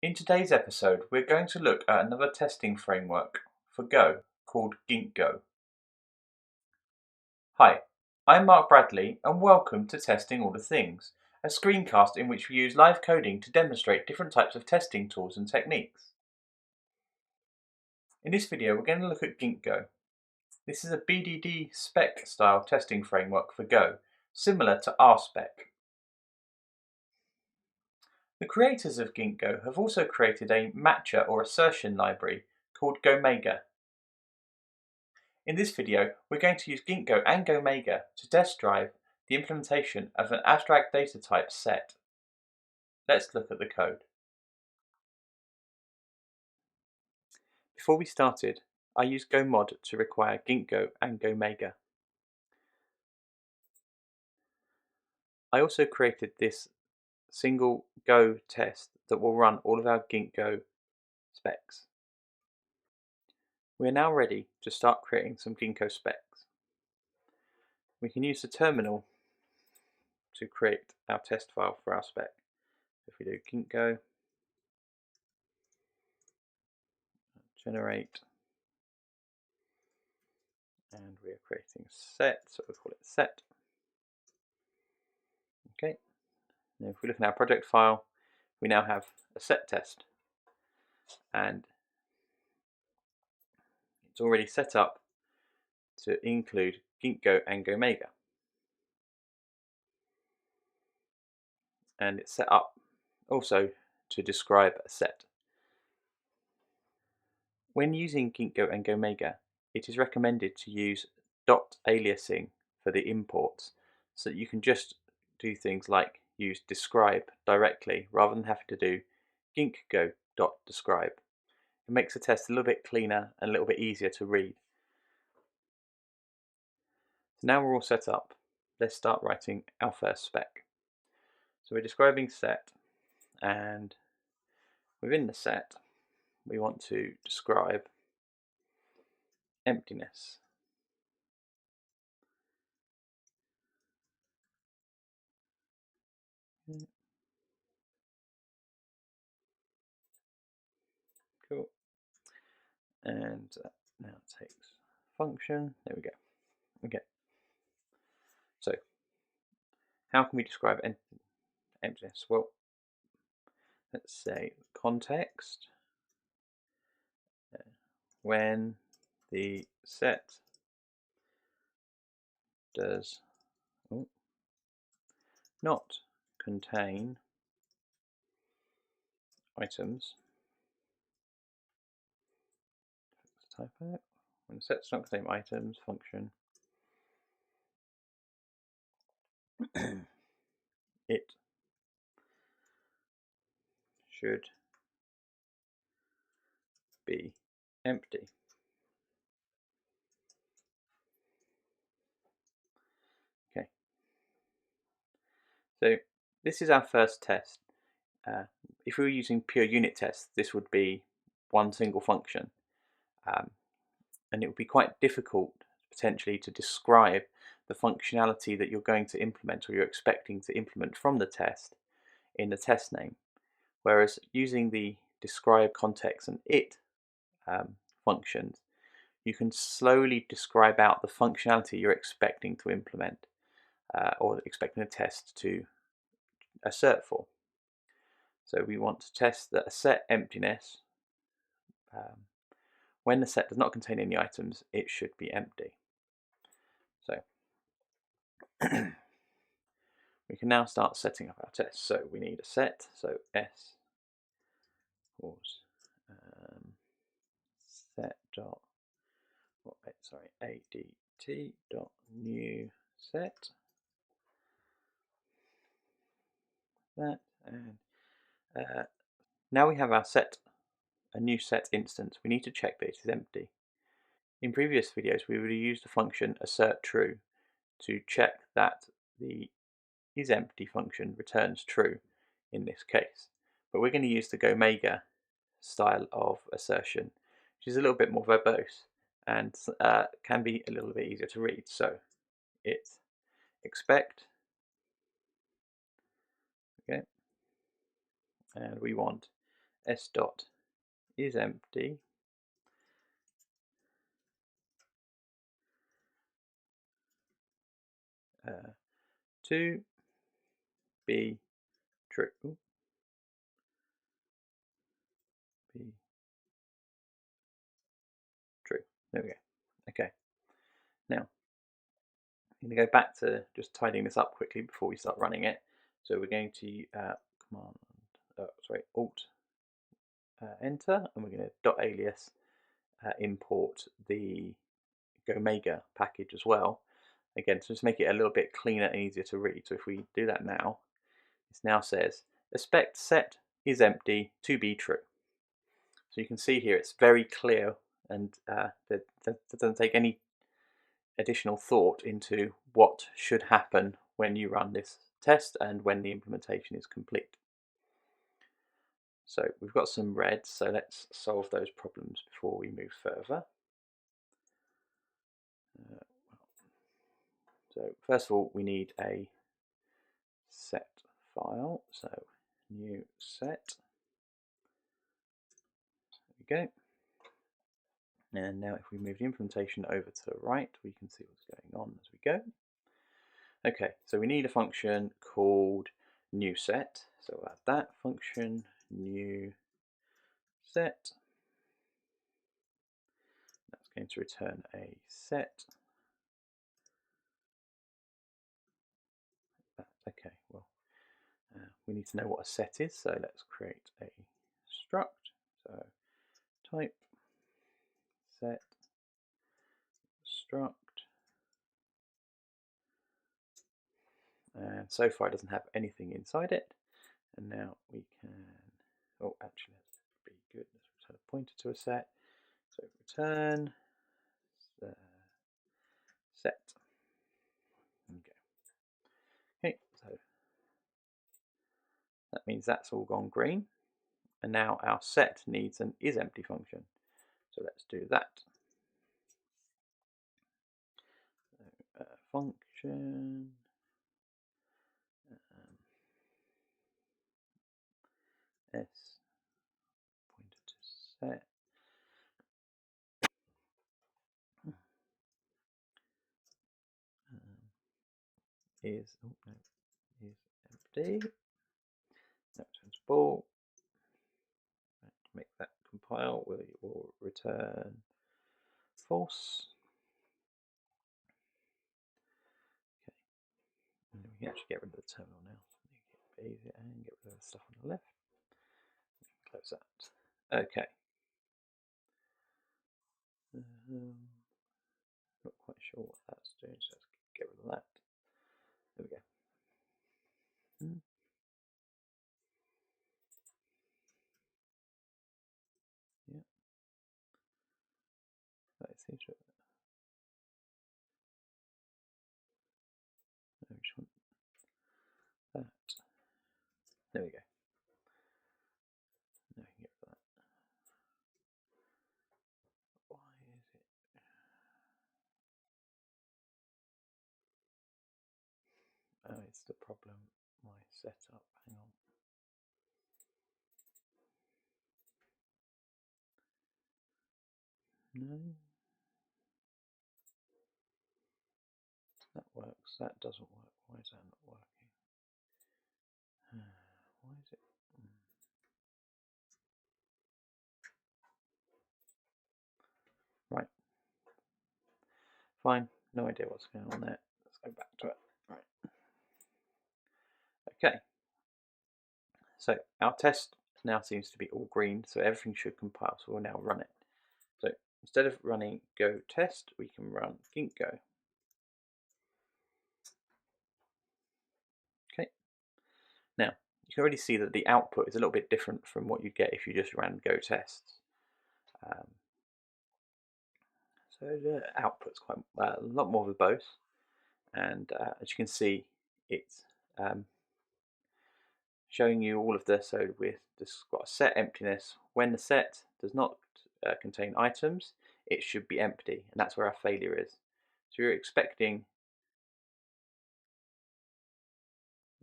In today's episode, we're going to look at another testing framework for Go called Ginkgo. Hi, I'm Mark Bradley and welcome to Testing All the Things, a screencast in which we use live coding to demonstrate different types of testing tools and techniques. In this video, we're going to look at Ginkgo. This is a BDD spec style testing framework for Go, similar to RSpec. The creators of Ginkgo have also created a matcher or assertion library called Gomega. In this video, we're going to use Ginkgo and Gomega to test drive the implementation of an abstract data type set. Let's look at the code. Before we started, I used GoMod to require Ginkgo and Gomega. I also created this single Go test that will run all of our Ginkgo specs. We are now ready to start creating some Ginkgo specs. We can use the terminal to create our test file for our spec. If we do Ginkgo, generate, and we are creating a set, so we'll call it set. Okay, now if we look in our project file, we now have a set test, and it's already set up to include Ginkgo and Gomega. And it's set up also to describe a set. When using Ginkgo and Gomega, it is recommended to use dot aliasing for the imports, so that you can just do things like use describe directly rather than having to do ginkgo.describe. It makes the test a little bit cleaner and a little bit easier to read. So now we're all set up. Let's start writing our first spec. So we're describing set, and within the set we want to describe emptiness. Cool. And now it takes function. There we go. Okay. So how can we describe emptiness? Well, let's say context when the set does not contain items. Typo. When the set does not contain items, function it should be empty. Okay. So this is our first test. If we were using pure unit tests, this would be one single function. And it would be quite difficult potentially to describe the functionality that you're going to implement or you're expecting to implement from the test in the test name. Whereas using the describe, context and it functions, you can slowly describe out the functionality you're expecting to implement or expecting a test to assert for. So we want to test that a set emptiness, when the set does not contain any items, it should be empty. So we can now start setting up our test. So we need a set, so s equals set dot adt dot new set. That, and now we have our set, a new set instance. We need to check that it is empty. In previous videos, we would have used the function assert true to check that the isEmpty function returns true in this case. But we're going to use the Gomega style of assertion, which is a little bit more verbose and can be a little bit easier to read. So it's expect, okay, and we want s dot is empty to be true. Be true. There we go. Okay. Now I'm going to go back to just tidying this up quickly before we start running it. So we're going to Alt enter, and we're going to .alias import the Gomega package as well. Again, to just make it a little bit cleaner and easier to read. So if we do that now, it now says expect set is empty to be true. So you can see here it's very clear, and that doesn't take any additional thought into what should happen when you run this test and when the implementation is complete. So we've got some reds, so let's solve those problems before we move further. So first of all, we need a set file. So new set. There we go. And now if we move the implementation over to the right, we can see what's going on as we go. Okay, so we need a function called new set. So we'll add that function, new set. That's going to return a set. Okay, well, we need to know what a set is, so let's create a struct. So type set struct, and so far it doesn't have anything inside it. And now we can, oh, actually, that's pretty good. Let's return a pointer to a set. So return the set. Okay, so that means that's all gone green. And now our set needs an isEmpty function. So let's do that. So, function s pointer to set is empty. That returns ball. To make that compile, we will return false. Okay, and we can actually get rid of the terminal now. Make it easier and get rid of the stuff on the left. Close that. Okay. Not quite sure what that's doing, so let's get rid of that. There we go. Yeah. That seems to. No, we just want that. There we go. Now we can get rid of that. Why is it? Oh, it's the problem. My setup. Hang on. No. That works. That doesn't work. Why is that not working? Why is it? Right. Fine. No idea what's going on there. Let's go back to it. Right. Okay. So our test now seems to be all green, so everything should compile. So we'll now run it. So instead of running go test, we can run Ginkgo. Okay. Now you can already see that the output is a little bit different from what you'd get if you just ran go tests. So the output's quite a lot more verbose, and as you can see, it's showing you all of this. So with this got a set emptiness. When the set does not contain items, it should be empty, and that's where our failure is. So we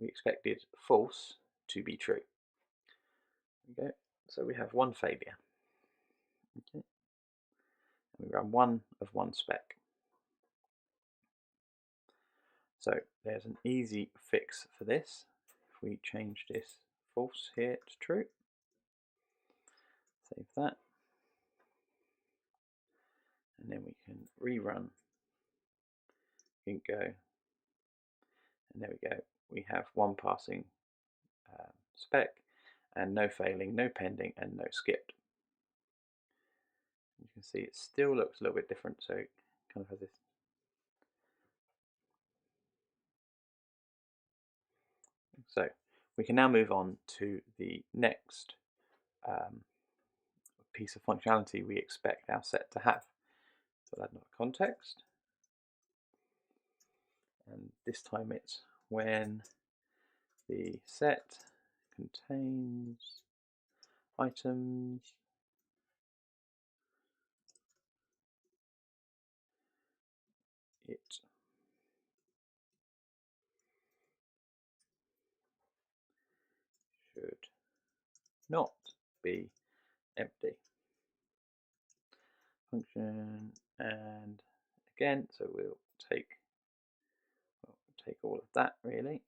expected false to be true. Okay, So we have one failure. Okay. And we run one of one spec. So there's an easy fix for this. If we change this false here to true, save that, and then we can rerun Ginkgo, and there we go. We have one passing spec, and no failing, no pending, and no skipped. You can see it still looks a little bit different, so it kind of has this. So we can now move on to the next piece of functionality we expect our set to have. So I'll add another context, and this time it's when the set contains items it should not be empty. Function, and again, so we'll take all of that really,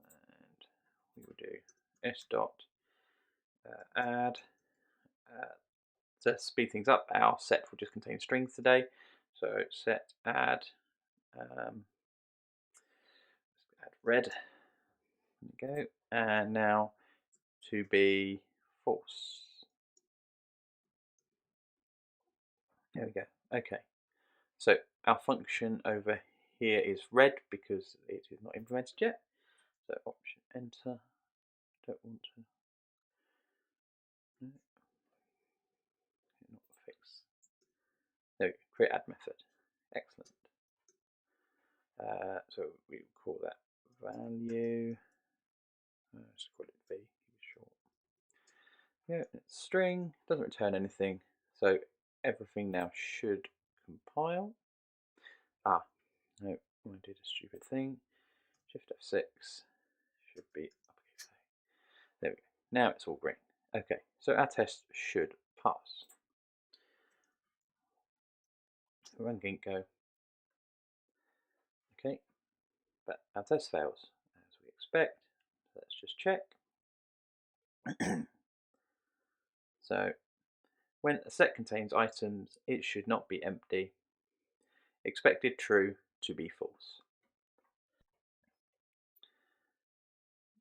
and we will do s dot add. To speed things up, our set will just contain strings today. So set add add red. There we go. And now to be false. There we go. Okay. So our function over here is red because it is not implemented yet. So option enter. Don't want to. No. Not fix. There we go. Create add method. Excellent. So we call that value. Let's call it v. Short. Yeah, it's string. Doesn't return anything. So everything now should compile. Ah, no, I did a stupid thing. Shift F6 should be uppercase A. There we go. Now it's all green. Okay, so our test should pass. Run Ginkgo. Okay, but our test fails as we expect. Let's just check. So when a set contains items, it should not be empty. Expected true to be false.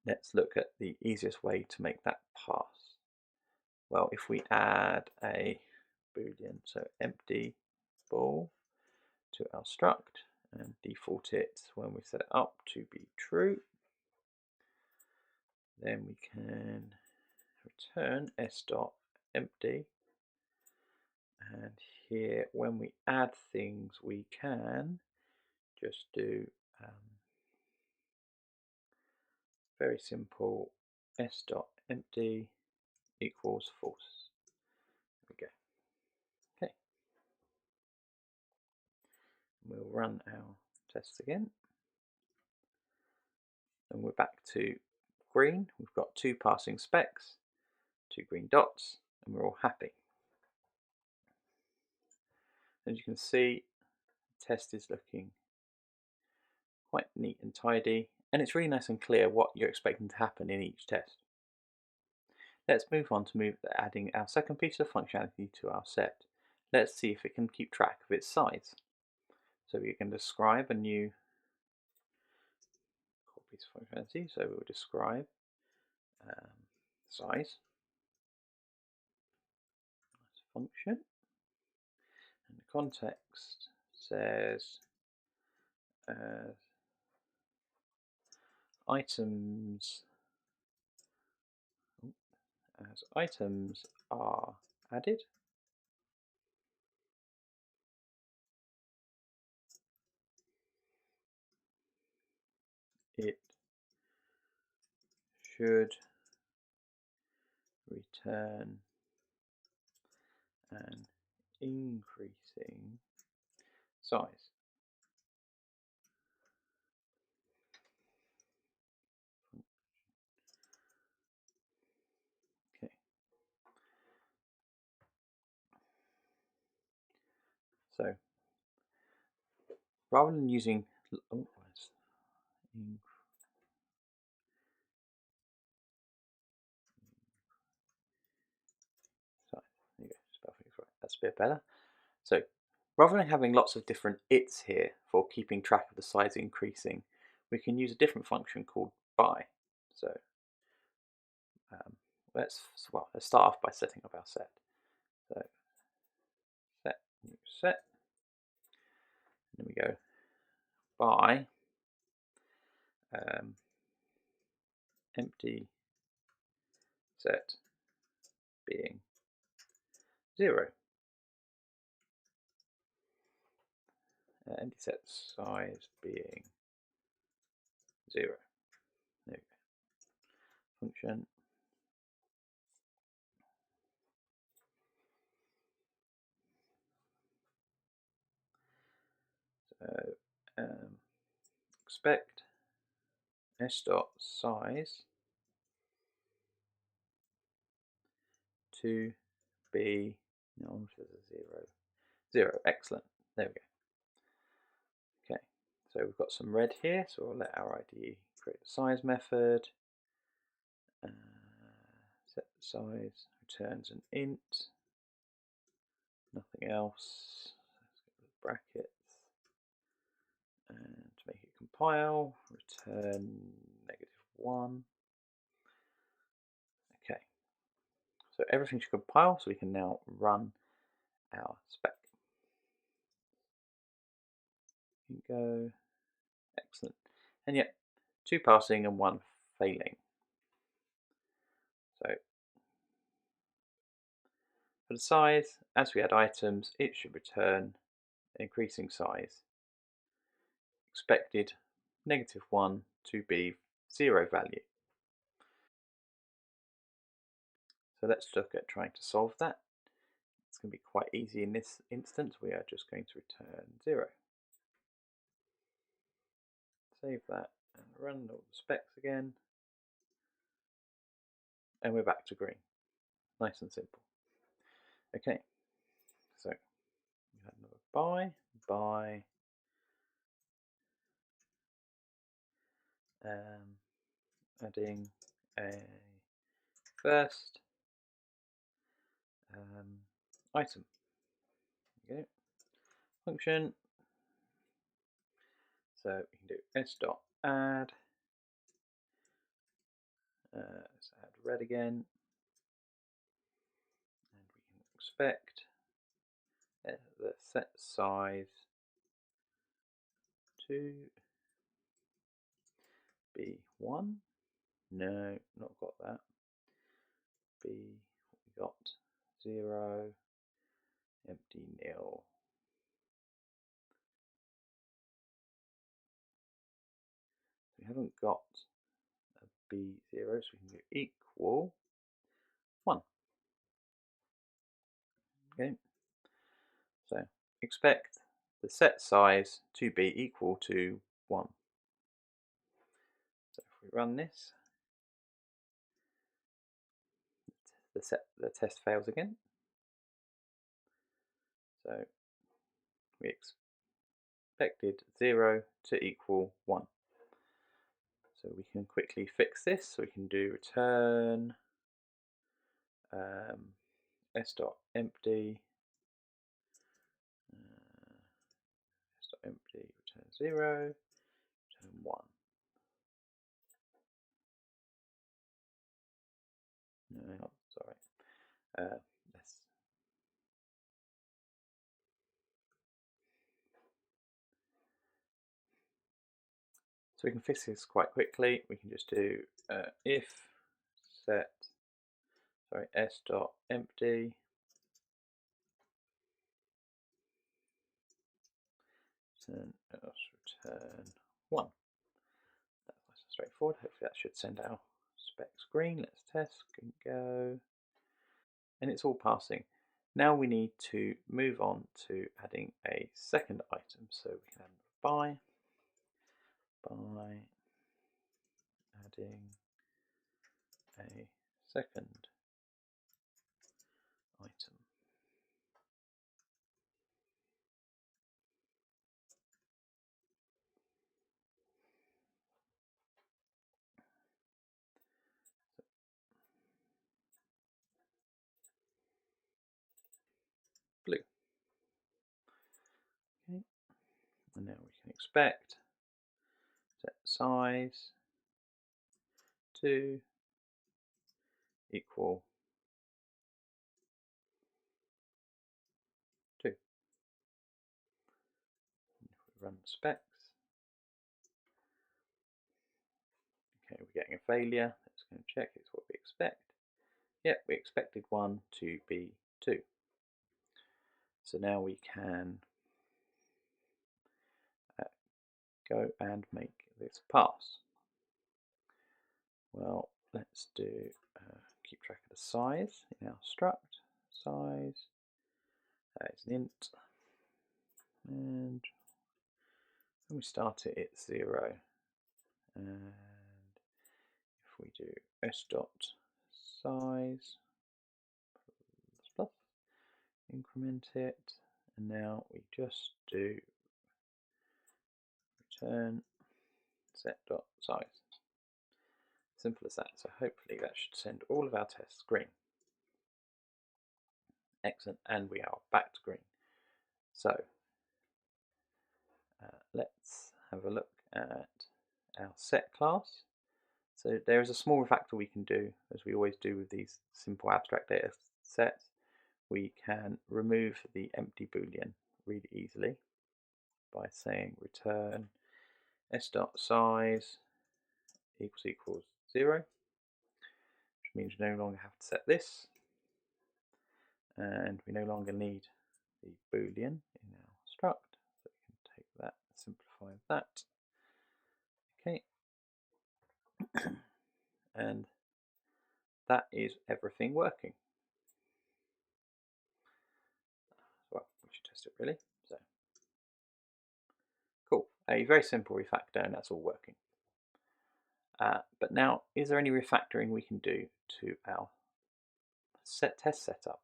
Let's look at the easiest way to make that pass. Well, if we add a boolean, so empty ball, to our struct and default it when we set it up to be true, then we can return s.empty, and here when we add things we can just do very simple s.empty equals false. There we go. Okay. We'll run our tests again. And we're back to green. We've got two passing specs, two green dots, and we're all happy. As you can see, the test is looking quite neat and tidy, and it's really nice and clear what you're expecting to happen in each test. Let's move on to adding our second piece of functionality to our set. Let's see if it can keep track of its size. So we can describe a new piece of functionality. So we'll describe size function, and the context says items as items are added, it should return an increasing size. So rather than using that's a bit better. So rather than having lots of different its here for keeping track of the size increasing, we can use a different function called by. So let's start off by setting up our set. So set, new set, and then we go by empty set being 0. Empty set size being 0. There we go. Function. So expect s dot size to be no, there's a 0. 0. Excellent. There we go. Okay, so we've got some red here, so we'll let our IDE create a size method. Set the size, returns an int, nothing else. Let's get the brackets, and to make it compile, return -1. Okay, so everything should compile, so we can now run our spec. Go, excellent, and yet 2 passing and 1 failing. So for the size, as we add items, it should return increasing size. Expected -1 to be 0 value. So let's look at trying to solve that. It's going to be quite easy in this instance. We are just going to return 0. Save that and run all the specs again. And we're back to green. Nice and simple. Okay, so we have another by adding a first item. Okay. Function. So we can do s.add. Let's add red again. And we can expect the set size to be 1. No, not got that. B, what we got? 0, empty nil. We haven't got a B0, so we can do equal 1. Okay, so expect the set size to be equal to 1. So if we run this, the test fails again. So we expected 0 to equal 1. So we can quickly fix this. So we can do return s.empty s.empty return 0, return 1. No, sorry. So we can fix this quite quickly. We can just do if set s.empty return 1. That's nice and straightforward. Hopefully that should send our spec screen. Let's test. Go. And it's all passing. Now we need to move on to adding a second item. So we can add by adding a second item. and now we can expect set size to equal 2. If we run the specs, okay, we're getting a failure. Let's go and check it's what we expect. Yep, we expected 1 to be 2. So now we can go and make this pass. Well, let's do keep track of the size in our struct. Size is an int, and when we start it, it's 0. And if we do s dot size plus, increment it, and now we just do return set dot size. Simple as that. So hopefully that should send all of our tests green. Excellent, and we are back to green. So let's have a look at our set class. So there is a small refactor we can do, as we always do with these simple abstract data sets. We can remove the empty boolean really easily by saying return s.size equals 0, which means we no longer have to set this, and we no longer need the boolean in our struct. So we can take that, simplify that. Okay, and that is everything working. Well, we should test it really. So cool, a very simple refactor, and that's all working. But now, is there any refactoring we can do to our test setup?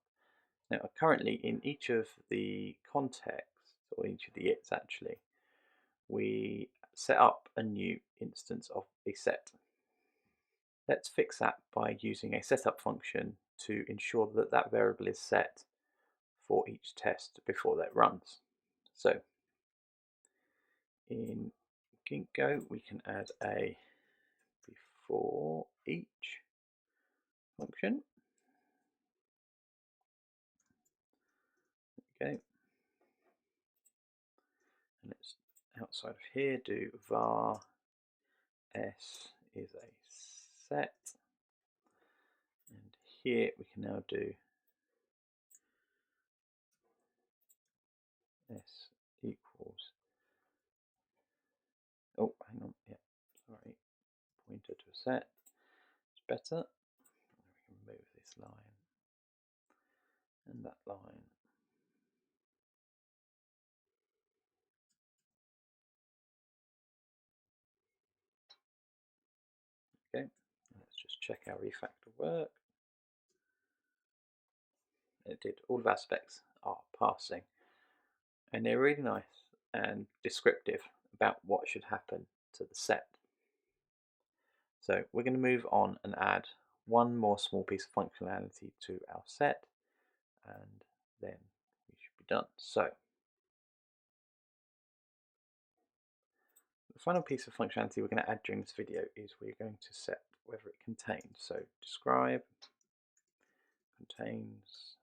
Now, currently in each of the contexts, or each of the its actually, we set up a new instance of a set. Let's fix that by using a setup function to ensure that that variable is set for each test before that runs. So in Ginkgo, we can add a before each function. Okay. And let's, outside of here, do var s is a set. And here we can now do s equals, oh, hang on, yeah, sorry, pointer to a set. It's better. We can move this line and that line. Okay, let's just check our refactor work. It did. All of our specs are passing, and they're really nice and descriptive about what should happen to the set. So we're going to move on and add one more small piece of functionality to our set, and then we should be done. So the final piece of functionality we're going to add during this video is we're going to set whether it contains. So describe contains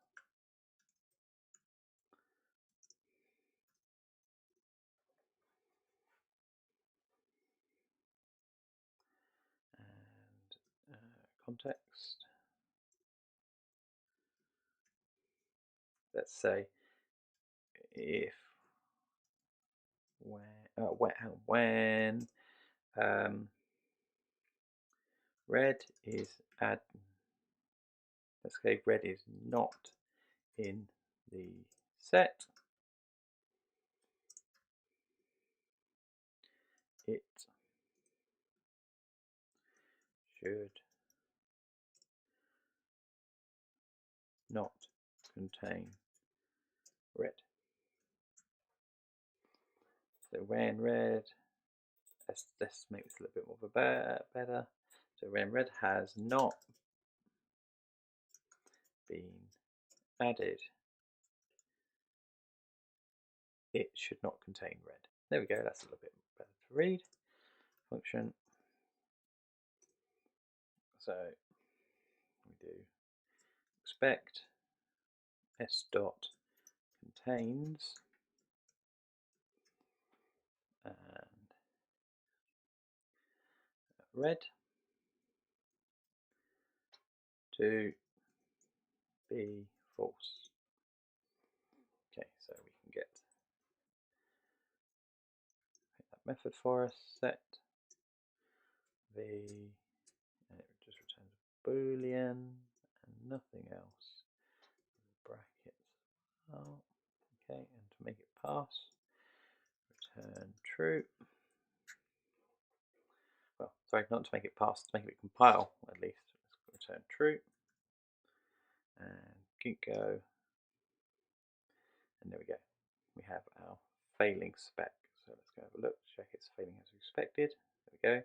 and context. Let's say if when red is let's say red is not in the set, it should not contain red. So when red, let's make this a little bit more of a better. So when red has not been added, it should not contain red. There we go, that's a little bit better to read. Function. So we do expect s dot contains and red to be false. Okay, so we can get that method for us, set the, and it just returns a boolean and nothing else. Brackets. Oh, okay, and to make it pass, return true. Well, sorry, not to make it pass, to make it compile at least. Let's return true. And Ginkgo. And there we go. We have our failing spec. So let's go have a look, check it's failing as expected. There we go.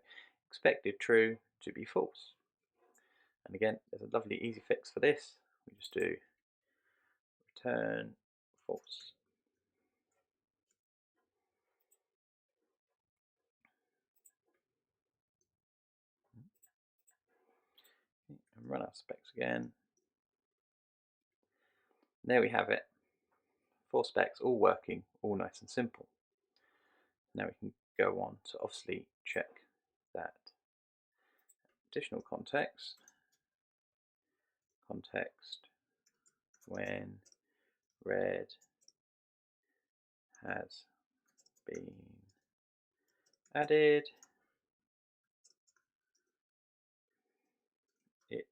Expected true to be false. And again, there's a lovely easy fix for this. We just do return false. And run our specs again. And there we have it. 4 specs all working, all nice and simple. Now we can go on to obviously check that additional context when red has been added, it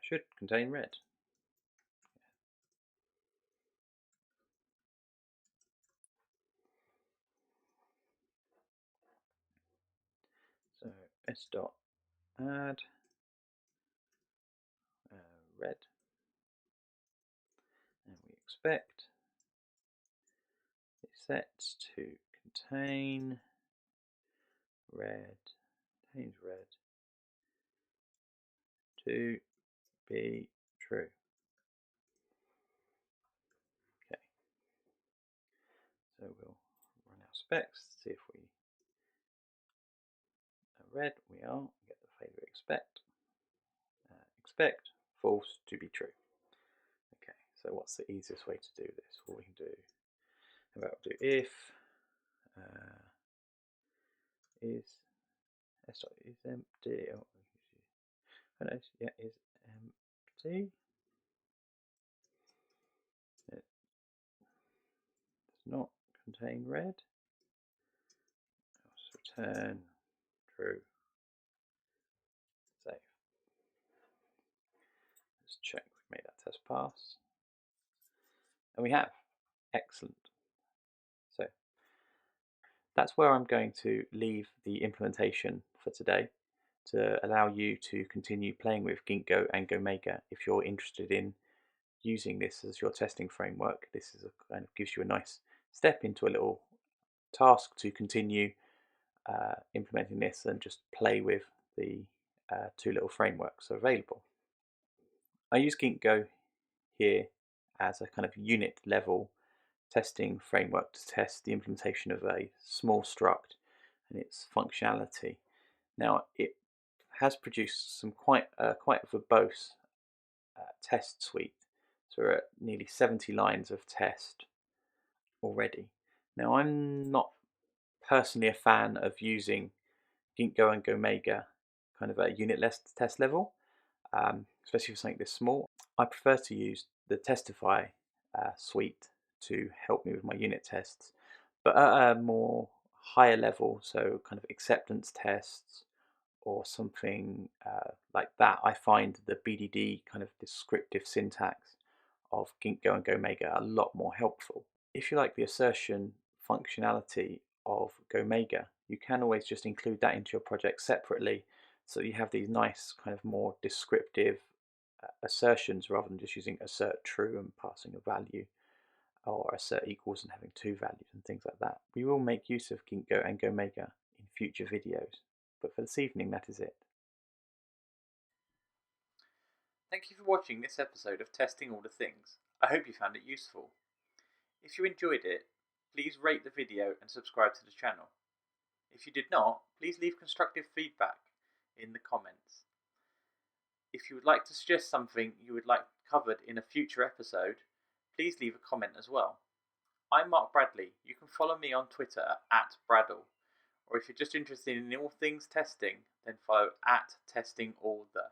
should contain red. So s dot add red, and we expect the sets to contain red, to be true. Okay, so we'll run our specs, see if we are red. We are. Get the failure expect. Expect false to be true. Okay, so what's the easiest way to do this? What we can do, how about do if is s dot is empty. Oh no, yeah, is empty. It does not contain red. Let's return true. Save. Let's check we made that test pass. And we have. Excellent. So that's where I'm going to leave the implementation for today, to allow you to continue playing with Ginkgo and Gomega if you're interested in using this as your testing framework. This is a kind of gives you a nice step into a little task to continue implementing this and just play with the 2 little frameworks available. I use Ginkgo here as a kind of unit level testing framework to test the implementation of a small struct and its functionality. Now it has produced some quite verbose test suite. So we're at nearly 70 lines of test already. Now I'm not personally a fan of using Ginkgo and Gomega kind of a unit-less test level, especially for something this small. I prefer to use the Testify suite to help me with my unit tests, but at a more higher level, so kind of acceptance tests or something like that, I find the BDD kind of descriptive syntax of Ginkgo and Gomega a lot more helpful. If you like the assertion functionality of Gomega, you can always just include that into your project separately, so you have these nice kind of more descriptive assertions rather than just using assert true and passing a value, or assert equals and having 2 values and things like that. We will make use of Ginkgo and Gomega in future videos, but for this evening that is it. Thank you for watching this episode of Testing All the Things. I hope you found it useful. If you enjoyed it, please rate the video and subscribe to the channel. If you did not, please leave constructive feedback in the comments. If you would like to suggest something you would like covered in a future episode, please leave a comment as well. I'm Mark Bradley. You can follow me on Twitter at Braddle, or if you're just interested in all things testing, then follow at testingallthe.